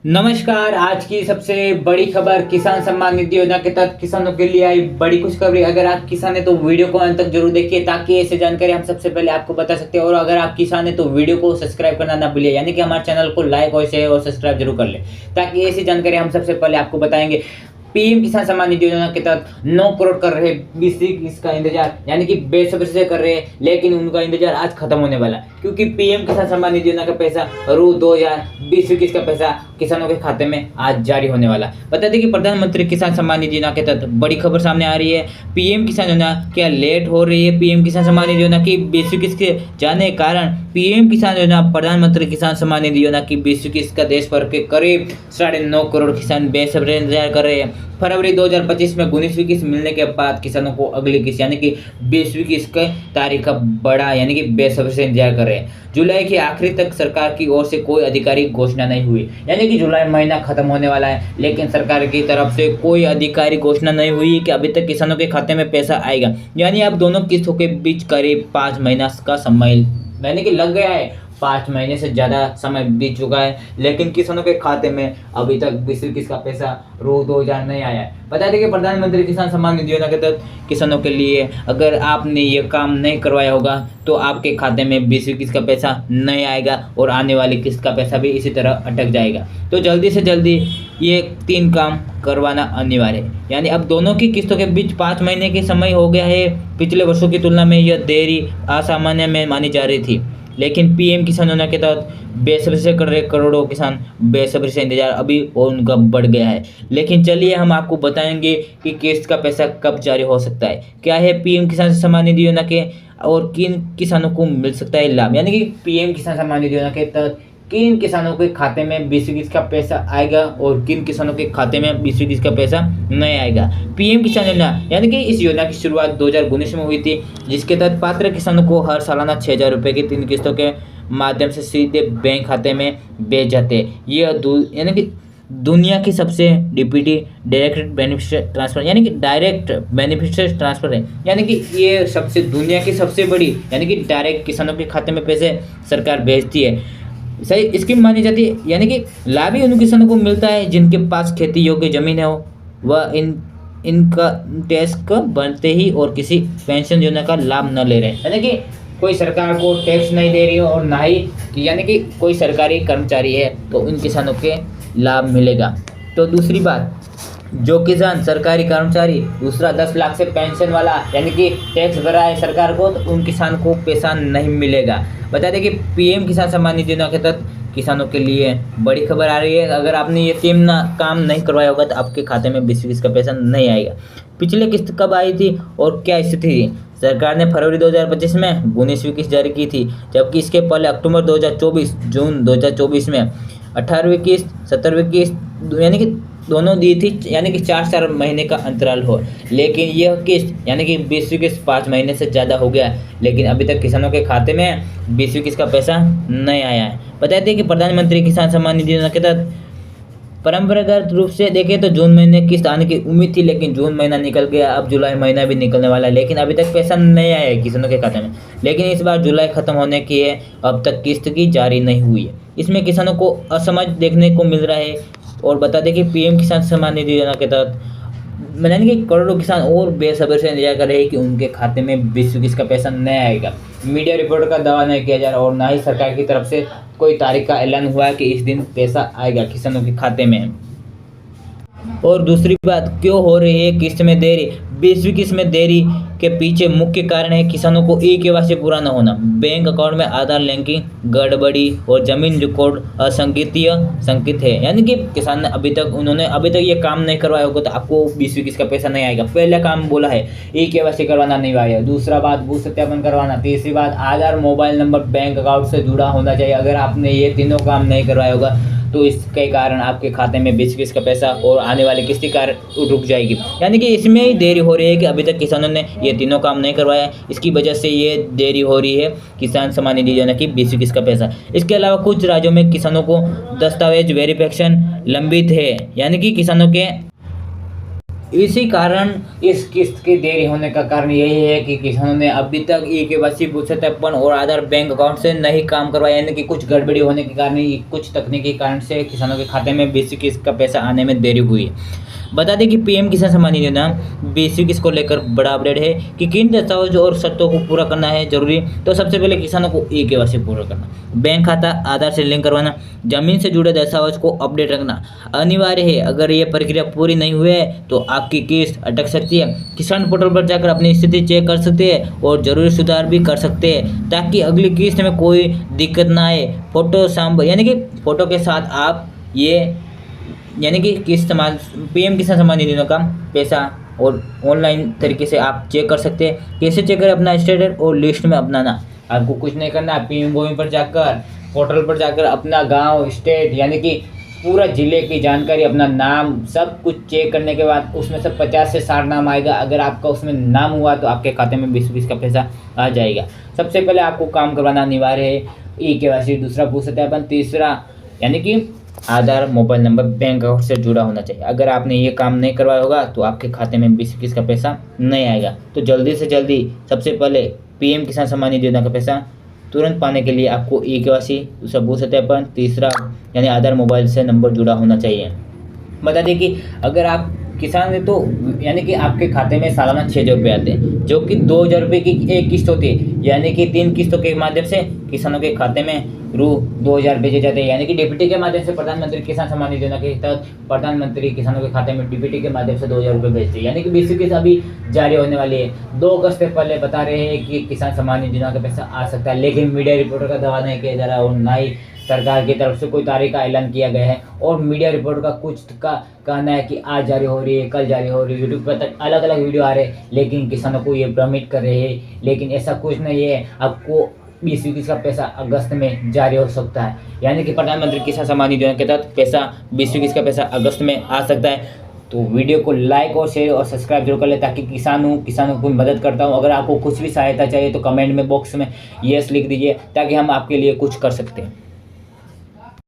नमस्कार। आज की सबसे बड़ी खबर किसान सम्मान निधि योजना के तहत किसानों के लिए आई बड़ी खुशखबरी। अगर आप किसान हैं तो वीडियो को अंत तक जरूर देखिए ताकि ऐसे जानकारी हम सबसे पहले आपको बता सकते हैं। और अगर आप किसान हैं तो वीडियो को सब्सक्राइब करना ना भूलिए, यानी कि हमारे चैनल को लाइक और शेयर और सब्सक्राइब जरूर कर ले ताकि ऐसी जानकारी हम सबसे पहले आपको बताएंगे। पीएम किसान सम्मान निधि योजना के तहत 9 करोड़ कर रहे बीसी इसका इंतजार, यानी कि बेसब्री से कर रहे हैं, लेकिन उनका इंतजार आज खत्म होने वाला है क्योंकि पीएम किसान सम्मान निधि योजना का पैसा रू 2020-21 का पैसा किसानों के खाते में आज जारी होने वाला। बता दें कि प्रधानमंत्री किसान सम्मान निधि योजना के तहत बड़ी खबर सामने आ रही है। पीएम किसान योजना क्या लेट हो रही है? पीएम किसान सम्मान निधि योजना की 2021 के जाने के कारण पीएम किसान योजना प्रधानमंत्री किसान सम्मान निधि योजना की 2021 का देश भर के करीब 9.5 करोड़ किसान बेसब्री से इंतजार कर रहे हैं। फरवरी 2025 में 19वीं किस्त मिलने के बाद किसानों को अगली किस्त यानी कि 20वीं किस्त के तारीख का बड़ा यानी कि बेसब्री से इंतजार कर रहे हैं। जुलाई के आखिरी तक सरकार की ओर से कोई आधिकारिक घोषणा नहीं हुई, यानी कि जुलाई महीना खत्म होने वाला है, लेकिन सरकार की तरफ से कोई आधिकारिक घोषणा नहीं हुई कि अभी तक किसानों के खाते में पैसा आएगा। यानी अब दोनों किस्तों के बीच करीब 5 महीना का समय यानी कि लग गया है। 5 महीने से ज़्यादा समय बीत चुका है, लेकिन किसानों के खाते में अभी तक 20वीं किस्त का पैसा रू 2000 नहीं आया है। बता दें कि प्रधानमंत्री किसान सम्मान निधि योजना के तहत किसानों के लिए अगर आपने ये काम नहीं करवाया होगा तो आपके खाते में 20वीं किस्त का पैसा नहीं आएगा और आने वाली किस्त का पैसा भी इसी तरह अटक जाएगा। तो जल्दी से जल्दी ये 3 काम करवाना अनिवार्य है। यानी अब दोनों की किस्तों के बीच 5 महीने के समय हो गया है। पिछले वर्षों की तुलना में यह देरी असामान्य में मानी जा रही थी, लेकिन पीएम किसान योजना के तहत बेसब्री से कर रहे करोड़ों किसान बेसब्री से इंतजार अभी और उनका बढ़ गया है। लेकिन चलिए हम आपको बताएंगे कि किस्त का पैसा कब जारी हो सकता है, क्या है पीएम किसान सम्मान निधि योजना के और किन किसानों को मिल सकता है लाभ। यानी कि पीएम किसान सम्मान निधि योजना के तहत किन किसानों के खाते में 20वीं किस्त का पैसा आएगा और किन किसानों के खाते में 20वीं किस्त का पैसा नहीं आएगा। पीएम किसान योजना यानी कि इस योजना की शुरुआत 2019 में हुई थी, जिसके तहत पात्र किसानों को हर सालाना 6000 रुपये की 3 किस्तों के माध्यम से सीधे बैंक खाते में भेज जाते हैं। ये यानी कि दुनिया की सबसे डिप्यूटी डायरेक्ट बेनिफिशियरी ट्रांसफर यानी कि डायरेक्ट बेनिफिशियरी ट्रांसफर है। यानी कि ये सबसे दुनिया की सबसे बड़ी यानी कि डायरेक्ट किसानों के खाते में पैसे सरकार भेजती है। सही स्कीम मानी जाती है। यानी कि लाभ ही उन किसानों को मिलता है जिनके पास खेती योग्य जमीन है, वह इनका टैक्स को बनते ही और किसी पेंशन योजना का लाभ न ले रहे हैं। यानी कि कोई सरकार को टैक्स नहीं दे रही है और ना ही यानी कि कोई सरकारी कर्मचारी है तो उन किसानों के लाभ मिलेगा। तो दूसरी बात, जो किसान सरकारी कर्मचारी, दूसरा 10 लाख से पेंशन वाला यानी कि टैक्स भरा है सरकार को, तो उन किसान को पैसा नहीं मिलेगा। बता दें कि पीएम किसान सम्मान निधि योजना के तहत किसानों के लिए बड़ी खबर आ रही है। अगर आपने ये 3 काम नहीं करवाया होगा तो आपके खाते में 20वीं किस्त का पैसा नहीं आएगा। पिछले किस्त कब आई थी और क्या स्थिति थी? सरकार ने फरवरी 2025 में 19वीं किस्त जारी की थी, जबकि इसके पहले अक्टूबर 2024, जून 2024 में 18वीं किस्त, 17वीं किस्त यानी कि दोनों दी थी, यानी कि 4 महीने का अंतराल हो। लेकिन यह किस्त यानी कि 20वीं किस्त 5 महीने से ज़्यादा हो गया, लेकिन अभी तक किसानों के खाते में 20वीं किस्त का पैसा नहीं आया है। बता दें कि प्रधानमंत्री किसान सम्मान निधि योजना के तहत परंपरागत रूप से देखें तो जून महीने किस्त आने की उम्मीद थी, लेकिन जून महीना निकल गया, अब जुलाई महीना भी निकलने वाला है, लेकिन अभी तक पैसा नहीं आया है किसानों के खाते में। लेकिन इस बार जुलाई खत्म होने की है, अब तक किस्त की जारी नहीं हुई है। इसमें किसानों को असमंजस देखने को मिल रहा है। और बता दें कि पीएम किसान सम्मान निधि योजना के तहत यानी कि करोड़ों किसान और बेसब्री से इंतजार कर रहे हैं कि उनके खाते में 20वीं किस्त का पैसा नहीं आएगा। मीडिया रिपोर्ट का दावा नहीं किया जा रहा और ना ही सरकार की तरफ से कोई तारीख का ऐलान हुआ है कि इस दिन पैसा आएगा किसानों के खाते में। और दूसरी बात, क्यों हो रही है किस्त में देरी? 20वीं किस्त में देरी के पीछे मुख्य कारण है किसानों को ई-केवाईसी पूरा न होना, बैंक अकाउंट में आधार लिंकिंग गड़बड़ी और जमीन रिकॉर्ड संकित है। यानी कि किसान ने अभी तक ये काम नहीं करवाया होगा तो आपको 20वीं किस्त का पैसा नहीं आएगा। पहला काम बोला है ई-केवाईसी करवाना नहीं आया, दूसरा बात भू सत्यापन करवाना, तीसरी बात आधार मोबाइल नंबर बैंक अकाउंट से जुड़ा होना चाहिए। अगर आपने ये तीनों काम नहीं करवाया होगा तो इसके कारण आपके खाते में 20वीं किस्त का पैसा और आने वाली किस्त की रुक जाएगी। यानी कि इसमें ही देरी हो रही है कि अभी तक किसानों ने ये तीनों काम नहीं करवाया, इसकी वजह से ये देरी हो रही है किसान सम्मान निधि योजना की 20वीं किस्त का पैसा। इसके अलावा कुछ राज्यों में किसानों को दस्तावेज वेरिफिकेशन लंबित है, यानी कि किसानों के इसी कारण इस किस्त की देरी होने का कारण यही है कि किसानों ने अभी तक ई-केवाईसी सत्यापन और आधार बैंक अकाउंट से नहीं काम करवाया, यानी कि कुछ गड़बड़ी होने के कारण, कुछ तकनीकी कारण से किसानों के खाते में बेसिक किस्त का पैसा आने में देरी हुई है। बता दें कि पीएम किसान सम्मान योजना बेसिक किस्त को लेकर बड़ा अपडेट है कि किन दस्तावेज और शर्तों को पूरा करना है जरूरी। तो सबसे पहले किसानों को ई-केवाईसी पूरा करना, बैंक खाता आधार से लिंक करवाना, जमीन से जुड़े दस्तावेज को अपडेट रखना अनिवार्य है। अगर ये प्रक्रिया पूरी नहीं हुई है तो आपकी किस्त अटक सकती है। किसान पोर्टल पर जाकर अपनी स्थिति चेक कर सकते हैं और जरूरी सुधार भी कर सकते हैं ताकि अगली किस्त में कोई दिक्कत ना आए। यानी कि फोटो के साथ आप ये यानी कि पीएम किसान सम्मान निधि का पैसा और ऑनलाइन तरीके से आप चेक कर सकते हैं। कैसे चेक करें? अपना स्टेटस और लिस्ट में अपनाना, आपको कुछ नहीं करना। पीएम भूमि पर जाकर, पोर्टल पर जाकर अपना गांव, स्टेट यानी कि पूरा जिले की जानकारी, अपना नाम, सब कुछ चेक करने के बाद उसमें से 50 से 60 नाम आएगा। अगर आपका उसमें नाम हुआ तो आपके खाते में 20 का पैसा आ जाएगा। सबसे पहले आपको काम करवाना अनिवार्य है ई-केवाईसी, दूसरा भू सत्यापन, तीसरा यानी कि आधार, मोबाइल नंबर बैंक अकाउंट से जुड़ा होना चाहिए। अगर आपने ये काम नहीं करवाया होगा तो आपके खाते में 20 का पैसा नहीं आएगा। तो जल्दी से जल्दी सबसे पहले पीएम किसान सम्मान निधि योजना का पैसा तुरंत पाने के लिए आपको ई-केवाईसी, दूसरा भू सत्यापन, तीसरा यानी आधार, मोबाइल से नंबर जुड़ा होना चाहिए। बता दें कि अगर आप किसान है तो यानी कि आपके खाते में सालाना 6,000 रुपये आते हैं, जो कि 2,000 रुपये की एक किस्त होती है, यानी कि 3 किस्तों के माध्यम से किसानों के खाते में रू 2,000 भेजे जाते हैं। यानी कि डीबीटी के माध्यम से प्रधानमंत्री किसान सम्मान निधि योजना के तहत प्रधानमंत्री किसानों के खाते में डीबीटी के माध्यम से 2,000 रुपये भेजते हैं। यानी कि बेसिक किस्त अभी जारी होने वाली है। 2 अगस्त से पहले बता रहे हैं कि किसान सम्मान निधि योजना का पैसा आ सकता है, लेकिन मीडिया रिपोर्टर का दावा नहीं किया जा रहा और ना ही सरकार की तरफ से कोई तारीख का ऐलान किया गया है। और मीडिया रिपोर्ट का कुछ का कहना है कि आज जारी हो रही है, कल जारी हो रही है, यूट्यूब पर तक अलग अलग वीडियो आ रहे हैं, लेकिन किसानों को ये भ्रमित कर रहे हैं। लेकिन ऐसा कुछ नहीं है, आपको 20 का पैसा अगस्त में जारी हो सकता है। यानी कि प्रधानमंत्री किसान सम्मान निधि योजना के तहत पैसा 20 का पैसा अगस्त में आ सकता है। तो वीडियो को लाइक और शेयर और सब्सक्राइब जरूर कर ले ताकि किसानों को मदद करता हूँ। अगर आपको कुछ भी सहायता चाहिए तो कमेंट में बॉक्स में यस लिख दीजिए ताकि हम आपके लिए कुछ कर सकते हैं।